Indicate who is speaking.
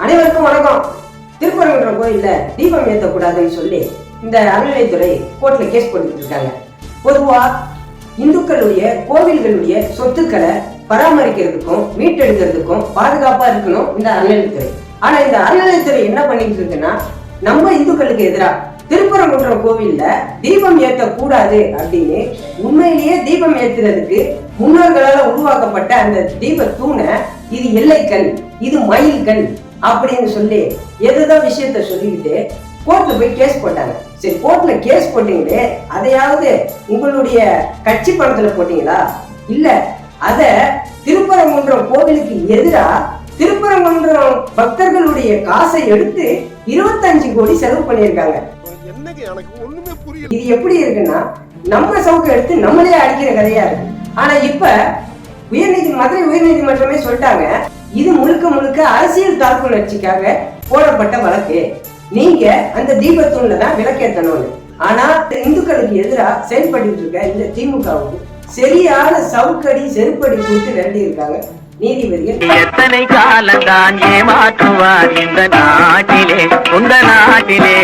Speaker 1: அனைவருக்கும் வணக்கம். திருப்பரங்குன்றம் கோயில்ல தீபம் ஏற்றக்கூடாதுன்னு சொல்லி இந்த அறநிலையத்துறை கோர்ட்ல கேஸ் போட்டுக்கிட்டு இருக்காங்க. பொதுவா இந்துக்களுடைய கோவில்களுடைய சொத்துக்களை பராமரிக்கிறதுக்கும் மீட்டெடுக்கிறதுக்கும் பாதுகாப்பா இருக்கணும் இந்த அறநிலையத்துறை. ஆனா இந்த அறநிலையத்துறை என்ன பண்ணிட்டு இருக்குன்னா, நம்ம இந்துக்களுக்கு எதிராக திருப்பரங்குன்றம் கோவில்ல தீபம் ஏற்றக்கூடாது அப்படின்னு உண்மையிலேயே தீபம் ஏற்றுறதுக்கு முன்னோர்களால உருவாக்கப்பட்ட அந்த தீப தூணை இது எல்லைக்கல், இது மயில்கல் அப்படின்னு சொல்லி எதோ விஷயத்த சொல்லிக்கிட்டு கோர்ட்ல போய் கேஸ் போட்டாங்க. சரி, கோர்ட்ல கேஸ் போட்டீங்களே, அதையாவது உங்களுடைய கட்சி பணத்துல போட்டீங்களா? இல்ல, அத திருப்பரங்குன்றம் கோவிலுக்கு எதிரா திருப்பரங்குன்றம் பக்தர்களுடைய காசை எடுத்து 25 கோடி செலவு பண்ணியிருக்காங்க. இது எப்படி இருக்குன்னா, நம்ம சவுக்க எடுத்து நம்மளே அடிக்கிற கதையா இருக்கு. ஆனா இப்ப மதுரை உயர்நீதிமன்றமே சொல்லிட்டாங்க, இது முழுக்க முழுக்க அரசியல் காழ்ப்புணர்ச்சிக்காக போடப்பட்ட வழக்கு. நீங்க அந்த தீபத்தூண்ல தான் விளக்கேற்றணும். ஆனா இந்துக்களுக்கு எதிராக செயல்பட்டு இருக்க இந்த திமுகவுக்கு சரியான சவுக்கடி செருப்படி கொடுத்து விரட்டி இருக்காங்க நீதிபதிகள்.
Speaker 2: எத்தனை காலத்தான் ஏமாற்றுவார் இந்த நாட்டிலே, உந்த நாட்டிலே.